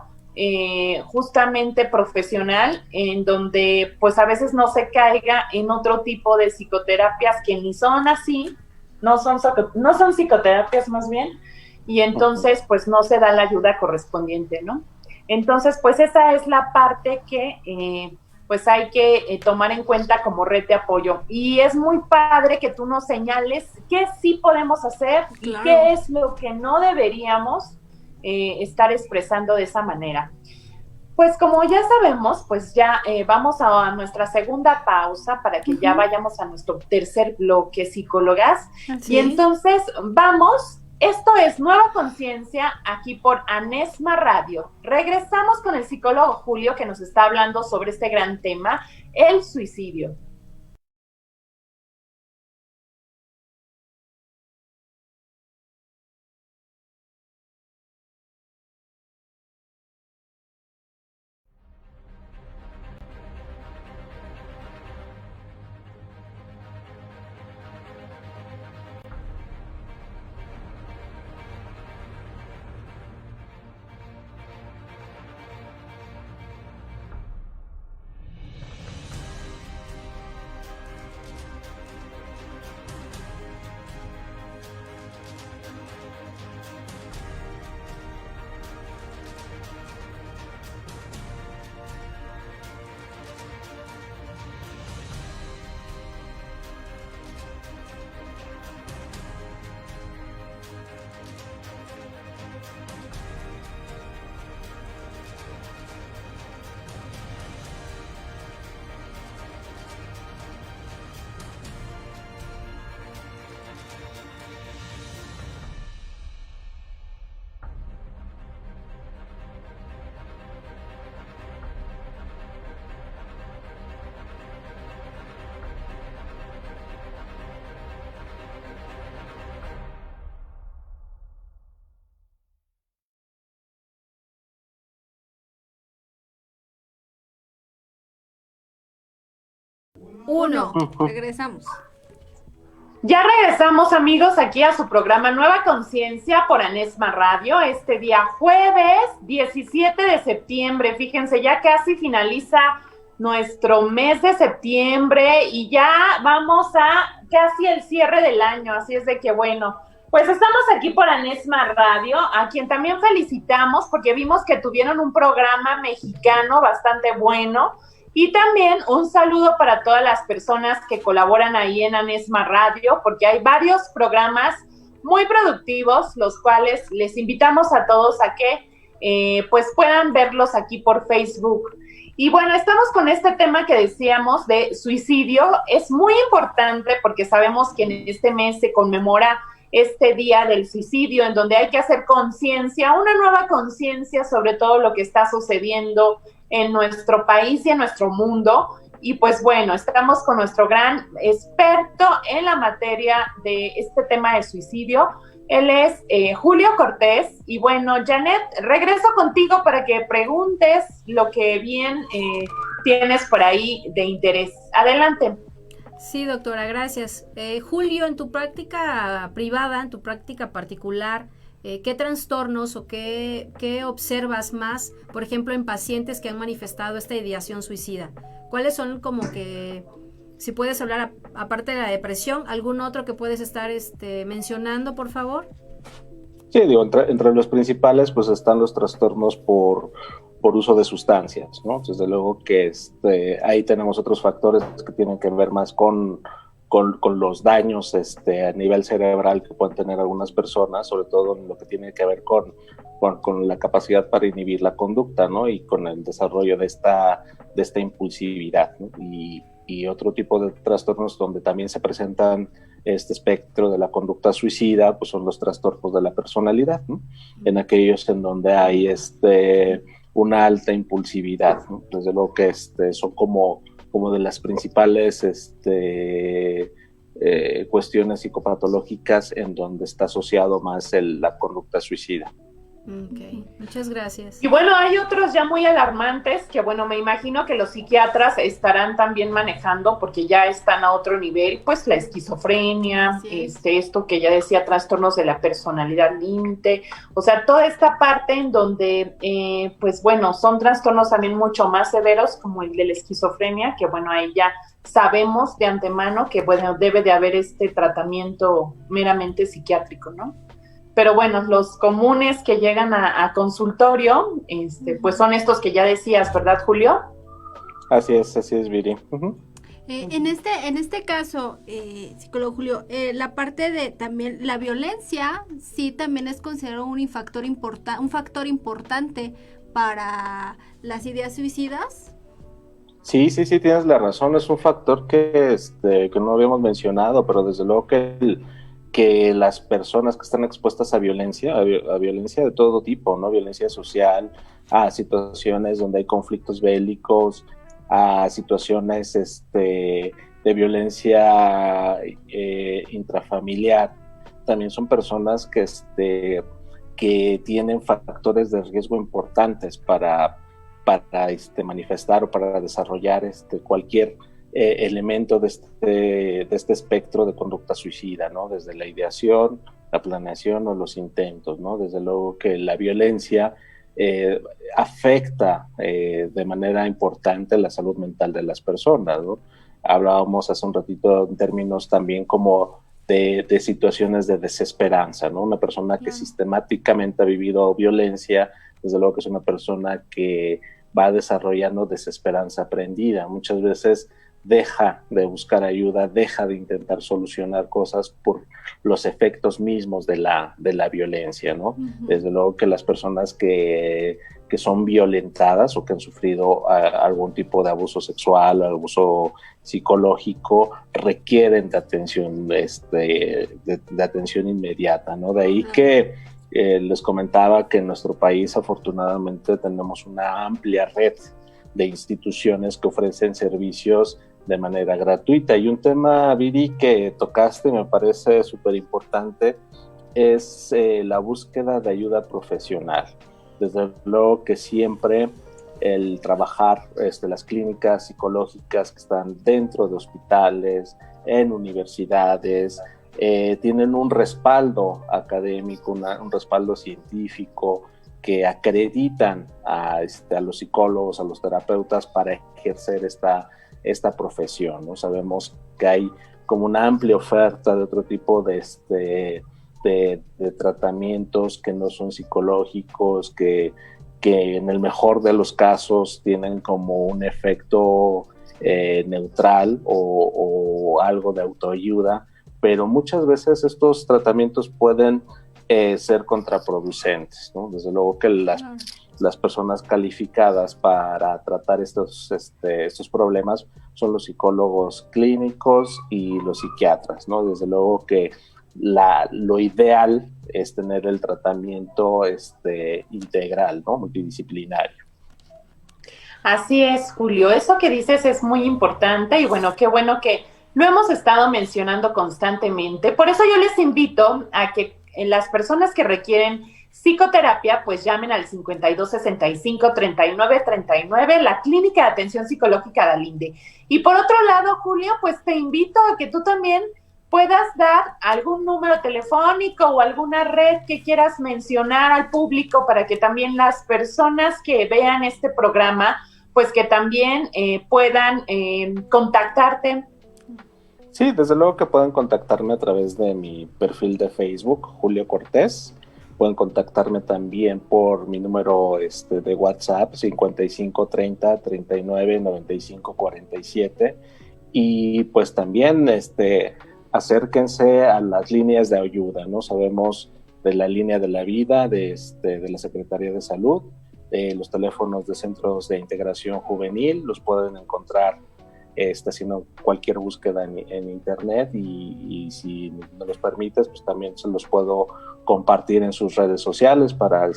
justamente profesional en donde pues a veces no se caiga en otro tipo de psicoterapias que ni son así, no son psicoterapias más bien, y entonces pues no se da la ayuda correspondiente, ¿no? Entonces pues esa es la parte que pues hay que tomar en cuenta como red de apoyo. Y es muy padre que tú nos señales qué sí podemos hacer y qué es lo que no deberíamos estar expresando de esa manera. Pues como ya sabemos, pues ya vamos a nuestra segunda pausa para que ya vayamos a nuestro tercer bloque, psicólogas. Y entonces vamos, esto es Nueva Conciencia, aquí por Anesma Radio. Regresamos con el psicólogo Julio que nos está hablando sobre este gran tema, el suicidio. 1. Regresamos. Ya regresamos, amigos, aquí a su programa Nueva Conciencia por Anesma Radio, este día jueves 17 de septiembre. Fíjense, ya casi finaliza nuestro mes de septiembre y ya vamos a casi el cierre del año, así es de que bueno, pues estamos aquí por Anesma Radio, a quien también felicitamos porque vimos que tuvieron un programa mexicano bastante bueno. Y también un saludo para todas las personas que colaboran ahí en Anesma Radio, porque hay varios programas muy productivos, los cuales les invitamos a todos a que pues puedan verlos aquí por Facebook. Y bueno, estamos con este tema que decíamos de suicidio. Es muy importante porque sabemos que en este mes se conmemora este día del suicidio, en donde hay que hacer conciencia, una nueva conciencia sobre todo lo que está sucediendo en nuestro país y en nuestro mundo. Y pues bueno, estamos con nuestro gran experto en la materia de este tema de suicidio. Él es Julio Cortés. Y bueno, Janet, regreso contigo para que preguntes lo que bien tienes por ahí de interés. Adelante. Sí, doctora, gracias. Julio, en tu práctica privada, en tu práctica particular, ¿qué trastornos o qué observas más, por ejemplo, en pacientes que han manifestado esta ideación suicida? ¿Cuáles son como que, si puedes hablar, aparte de la depresión, algún otro que puedes estar mencionando, por favor? Sí, digo, entre los principales pues están los trastornos por uso de sustancias, ¿no? Desde luego que ahí tenemos otros factores que tienen que ver más con los daños a nivel cerebral que pueden tener algunas personas, sobre todo en lo que tiene que ver con la capacidad para inhibir la conducta, ¿no? Y con el desarrollo de esta impulsividad, ¿no? Y otro tipo de trastornos donde también se presentan este espectro de la conducta suicida, pues son los trastornos de la personalidad, ¿no? En aquellos en donde hay una alta impulsividad, ¿no? Desde luego que son como de las principales cuestiones psicopatológicas en donde está asociado más la conducta suicida. Ok, muchas gracias. Y bueno, hay otros ya muy alarmantes que bueno, me imagino que los psiquiatras estarán también manejando porque ya están a otro nivel, pues la esquizofrenia, esto que ya decía, trastornos de la personalidad límite, o sea, toda esta parte en donde, pues bueno, son trastornos también mucho más severos como el de la esquizofrenia, que bueno, ahí ya sabemos de antemano que bueno, debe de haber este tratamiento meramente psiquiátrico, ¿no? Pero bueno, los comunes que llegan a consultorio, pues son estos que ya decías, ¿verdad, Julio? Así es, Viri. Uh-huh. En este caso, psicólogo Julio, la parte de también la violencia, sí también es considerado un factor importante para las ideas suicidas. Sí, tienes la razón, es un factor que no habíamos mencionado, pero desde luego que las personas que están expuestas a violencia de todo tipo, ¿no? Violencia social, a situaciones donde hay conflictos bélicos, a situaciones de violencia intrafamiliar, también son personas que tienen factores de riesgo importantes para manifestar o para desarrollar cualquier elemento de este espectro de conducta suicida, ¿no? Desde la ideación, la planeación o los intentos, ¿no? Desde luego que la violencia afecta de manera importante la salud mental de las personas, ¿no? Hablábamos hace un ratito en términos también como de situaciones de desesperanza, ¿no? Una persona que sistemáticamente ha vivido violencia, desde luego que es una persona que va desarrollando desesperanza aprendida. Muchas veces deja de buscar ayuda, deja de intentar solucionar cosas por los efectos mismos de la violencia, ¿no? Uh-huh. Desde luego que las personas que son violentadas o que han sufrido algún tipo de abuso sexual o abuso psicológico requieren de atención, de atención inmediata, ¿no? De ahí que les comentaba que en nuestro país afortunadamente tenemos una amplia red de instituciones que ofrecen servicios de manera gratuita. Y un tema, Viri, que tocaste, me parece súper importante, es la búsqueda de ayuda profesional. Desde luego que siempre el trabajar las clínicas psicológicas que están dentro de hospitales, en universidades, tienen un respaldo académico, un respaldo científico que acreditan a los psicólogos, a los terapeutas para ejercer esta profesión, ¿no? Sabemos que hay como una amplia oferta de otro tipo de tratamientos que no son psicológicos, que en el mejor de los casos tienen como un efecto neutral o algo de autoayuda, pero muchas veces estos tratamientos pueden ser contraproducentes, ¿no? Desde luego que las personas calificadas para tratar estos problemas son los psicólogos clínicos y los psiquiatras, ¿no? Desde luego que lo ideal es tener el tratamiento integral, ¿no? Multidisciplinario. Así es, Julio. Eso que dices es muy importante y bueno, qué bueno que lo hemos estado mencionando constantemente. Por eso yo les invito a que las personas que requieren psicoterapia, pues llamen al 5265-3939, la Clínica de Atención Psicológica de Alinde. Y por otro lado, Julio, pues te invito a que tú también puedas dar algún número telefónico o alguna red que quieras mencionar al público para que también las personas que vean este programa, pues que también puedan contactarte. Sí, desde luego que pueden contactarme a través de mi perfil de Facebook, Julio Cortés. Pueden contactarme también por mi número de WhatsApp, 5530 39 95 47. Y pues también acérquense a las líneas de ayuda, ¿no? Sabemos de la línea de la vida, de la Secretaría de Salud, los teléfonos de centros de integración juvenil, los pueden encontrar haciendo cualquier búsqueda en internet y si me los permites, pues también se los puedo compartir en sus redes sociales para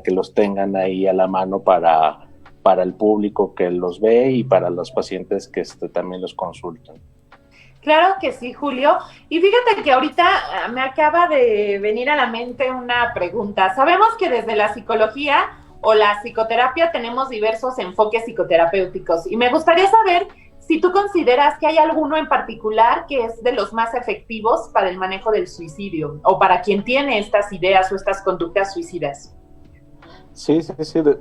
que los tengan ahí a la mano para el público que los ve y para los pacientes que también los consultan. Claro que sí, Julio. Y fíjate que ahorita me acaba de venir a la mente una pregunta. Sabemos que desde la psicología o la psicoterapia tenemos diversos enfoques psicoterapéuticos y me gustaría saber si tú consideras que hay alguno en particular que es de los más efectivos para el manejo del suicidio o para quien tiene estas ideas o estas conductas suicidas. Sí,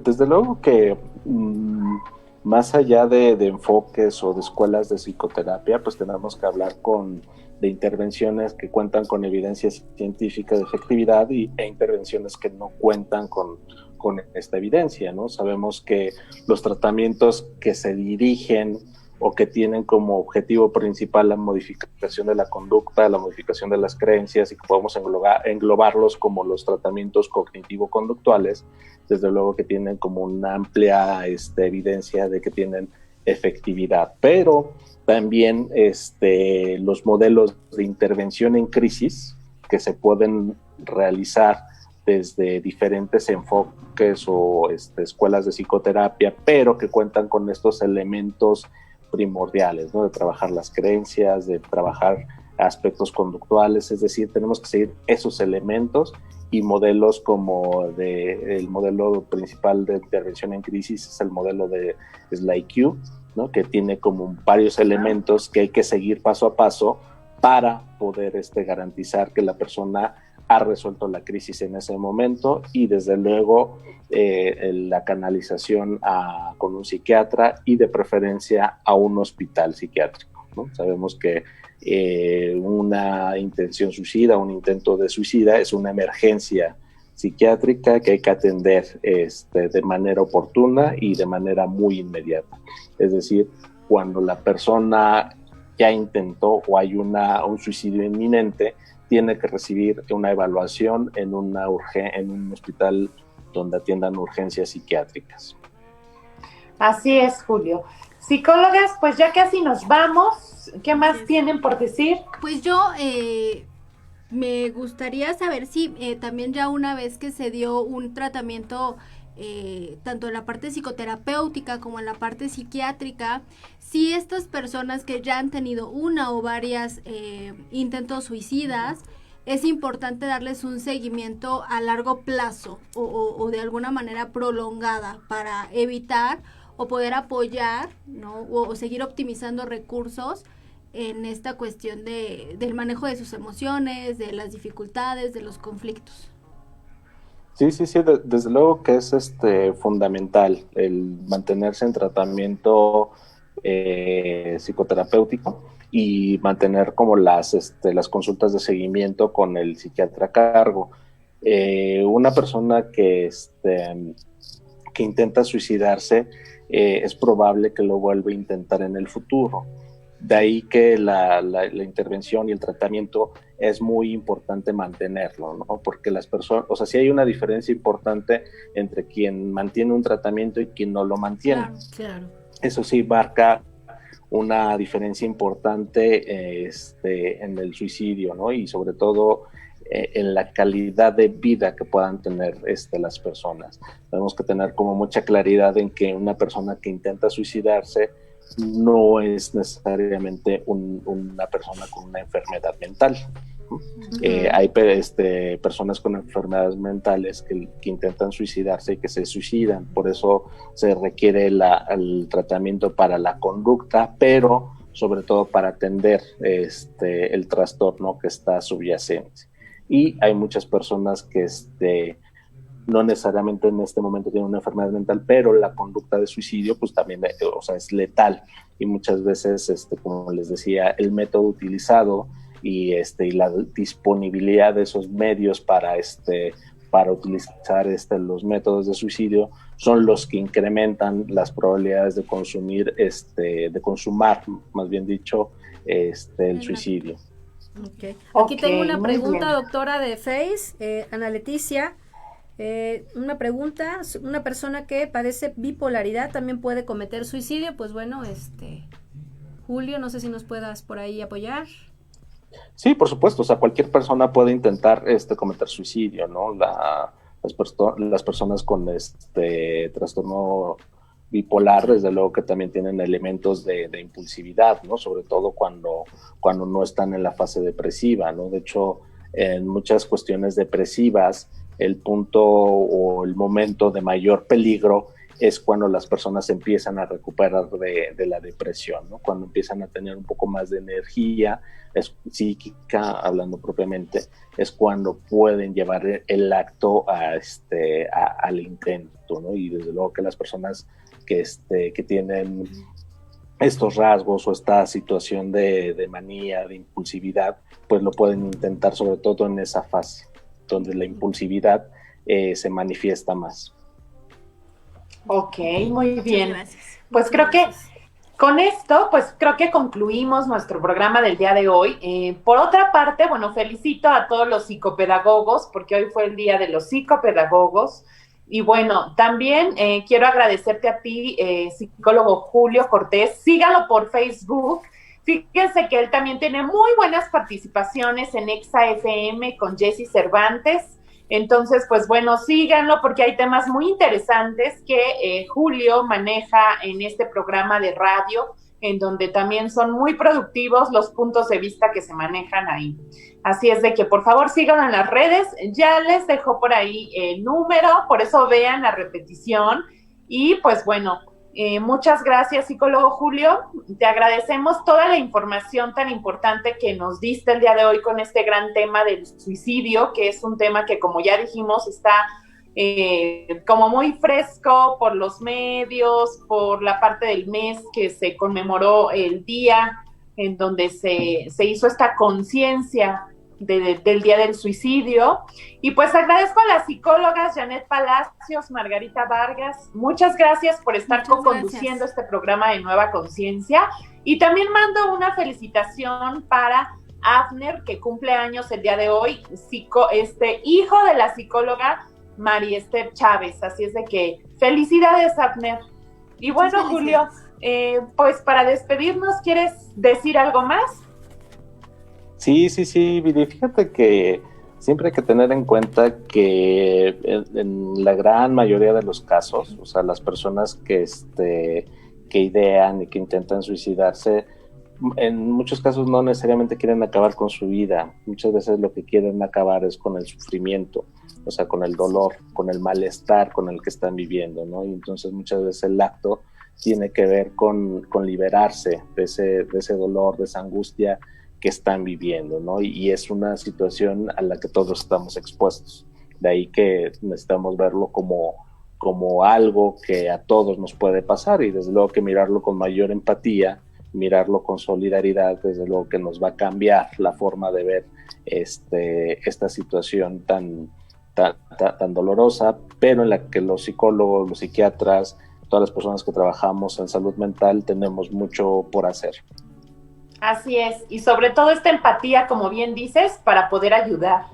desde luego que más allá de enfoques o de escuelas de psicoterapia, pues tenemos que hablar de intervenciones que cuentan con evidencia científica de efectividad e intervenciones que no cuentan con esta evidencia, ¿no? Sabemos que los tratamientos que se dirigen o que tienen como objetivo principal la modificación de la conducta, la modificación de las creencias y que podemos englobarlos como los tratamientos cognitivo-conductuales, desde luego que tienen como una amplia evidencia de que tienen efectividad, pero también los modelos de intervención en crisis que se pueden realizar desde diferentes enfoques o escuelas de psicoterapia, pero que cuentan con estos elementos primordiales, ¿no? De trabajar las creencias, de trabajar aspectos conductuales, es decir, tenemos que seguir esos elementos y modelos como el modelo principal de intervención en crisis es el modelo de SLIQ, ¿no? Que tiene como varios elementos que hay que seguir paso a paso para poder garantizar que la persona ha resuelto la crisis en ese momento y desde luego la canalización con un psiquiatra y de preferencia a un hospital psiquiátrico, ¿no? Sabemos que una intención suicida, un intento de suicida es una emergencia psiquiátrica que hay que atender de manera oportuna y de manera muy inmediata. Es decir, cuando la persona ya intentó o hay un suicidio inminente, tiene que recibir una evaluación en un hospital donde atiendan urgencias psiquiátricas. Así es, Julio. Psicólogas, pues ya casi nos vamos. ¿Qué más tienen por decir? Pues yo me gustaría saber si también ya una vez que se dio un tratamiento tanto en la parte psicoterapéutica como en la parte psiquiátrica, si estas personas que ya han tenido una o varias intentos suicidas es importante darles un seguimiento a largo plazo o de alguna manera prolongada para evitar o poder apoyar, ¿no? O seguir optimizando recursos en esta cuestión del manejo de sus emociones, de las dificultades, de los conflictos. Sí, desde luego que es fundamental el mantenerse en tratamiento psicoterapéutico y mantener como las consultas de seguimiento con el psiquiatra a cargo. Una persona que intenta suicidarse, es probable que lo vuelva a intentar en el futuro. De ahí que la intervención y el tratamiento es muy importante mantenerlo, ¿no? Porque las personas, o sea, sí hay una diferencia importante entre quien mantiene un tratamiento y quien no lo mantiene. Claro. Eso sí marca una diferencia importante en el suicidio, ¿no? Y sobre todo en la calidad de vida que puedan tener las personas. Tenemos que tener como mucha claridad en que una persona que intenta suicidarse no es necesariamente una persona con una enfermedad mental. Hay personas con enfermedades mentales que intentan suicidarse y que se suicidan, por eso se requiere el tratamiento para la conducta, pero sobre todo para atender el trastorno que está subyacente. Y hay muchas personas que no necesariamente en este momento tienen una enfermedad mental, pero la conducta de suicidio pues también, o sea, es letal, y muchas veces, como les decía, el método utilizado y la disponibilidad de esos medios para utilizar los métodos de suicidio son los que incrementan las probabilidades de consumar, más bien dicho, el suicidio. Okay. Aquí tengo una pregunta, doctora, de Face, Ana Leticia. Una pregunta: una persona que padece bipolaridad también puede cometer suicidio. Pues bueno, Julio, no sé si nos puedas por ahí apoyar. Sí, por supuesto, o sea, cualquier persona puede intentar cometer suicidio, ¿no? Las personas con trastorno bipolar, desde luego que también tienen elementos de impulsividad, ¿no? Sobre todo cuando no están en la fase depresiva, ¿no? De hecho, en muchas cuestiones depresivas, el punto o el momento de mayor peligro es cuando las personas empiezan a recuperar de la depresión, ¿no? Cuando empiezan a tener un poco más de energía psíquica, hablando propiamente, es cuando pueden llevar el acto al intento, ¿no? Y desde luego que las personas que tienen estos rasgos o esta situación de manía, de impulsividad, pues lo pueden intentar sobre todo en esa fase, donde la impulsividad se manifiesta más. Ok, muy bien. Pues creo que con esto, pues creo que concluimos nuestro programa del día de hoy. Por otra parte, bueno, felicito a todos los psicopedagogos, porque hoy fue el día de los psicopedagogos. Y bueno, también quiero agradecerte a ti, psicólogo Julio Cortés. Sígalo por Facebook. Fíjense que él también tiene muy buenas participaciones en Exa FM con Jessy Cervantes. Entonces, pues bueno, síganlo porque hay temas muy interesantes que Julio maneja en este programa de radio, en donde también son muy productivos los puntos de vista que se manejan ahí. Así es de que, por favor, síganlo en las redes. Ya les dejo por ahí el número, por eso vean la repetición. Y pues bueno, muchas gracias, psicólogo Julio. Te agradecemos toda la información tan importante que nos diste el día de hoy con este gran tema del suicidio, que es un tema que, como ya dijimos, está como muy fresco por los medios, por la parte del mes que se conmemoró el día en donde se hizo esta conciencia del Día del Suicidio. Y pues agradezco a las psicólogas Janet Palacios, Margarita Vargas. Muchas gracias por estar co-conduciendo este programa de Nueva Conciencia. Y también mando una felicitación para Afner, que cumple años el día de hoy, hijo de la psicóloga María Esther Chávez. Así es de que felicidades, Afner. Y bueno, Julio, pues para despedirnos, ¿quieres decir algo más? Sí, Viri, fíjate que siempre hay que tener en cuenta que en la gran mayoría de los casos, o sea, las personas que idean y que intentan suicidarse, en muchos casos no necesariamente quieren acabar con su vida, muchas veces lo que quieren acabar es con el sufrimiento, o sea, con el dolor, con el malestar con el que están viviendo, ¿no? Y entonces muchas veces el acto tiene que ver con liberarse de ese dolor, de esa angustia que están viviendo, ¿no? Y es una situación a la que todos estamos expuestos, de ahí que necesitamos verlo como algo que a todos nos puede pasar y desde luego que mirarlo con mayor empatía, mirarlo con solidaridad, desde luego que nos va a cambiar la forma de ver esta situación tan dolorosa, pero en la que los psicólogos, los psiquiatras, todas las personas que trabajamos en salud mental tenemos mucho por hacer. Así es, y sobre todo esta empatía, como bien dices, para poder ayudar,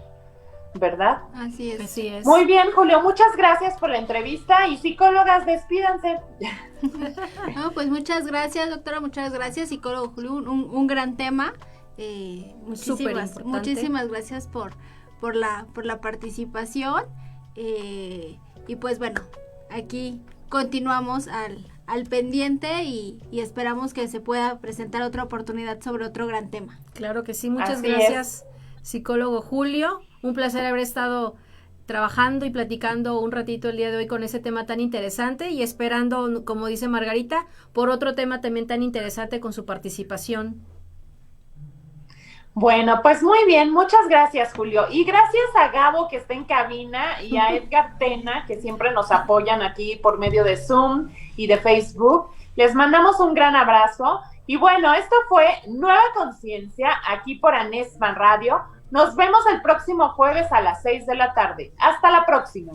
¿verdad? Así es. Así es. Muy bien, Julio, muchas gracias por la entrevista y psicólogas, despídanse. No, pues muchas gracias, doctora, muchas gracias, psicólogo Julio, un gran tema. Muchísimas gracias por la participación. Y pues bueno, aquí continuamos al pendiente y esperamos que se pueda presentar otra oportunidad sobre otro gran tema. Claro que sí, muchas gracias, psicólogo Julio. Un placer haber estado trabajando y platicando un ratito el día de hoy con ese tema tan interesante y esperando, como dice Margarita, por otro tema también tan interesante con su participación. Bueno, pues muy bien, muchas gracias, Julio. Y gracias a Gabo, que está en cabina, y a Edgar Tena, que siempre nos apoyan aquí por medio de Zoom y de Facebook. Les mandamos un gran abrazo. Y bueno, esto fue Nueva Conciencia, aquí por Anesman Radio. Nos vemos el próximo jueves a las 6 de la tarde. Hasta la próxima.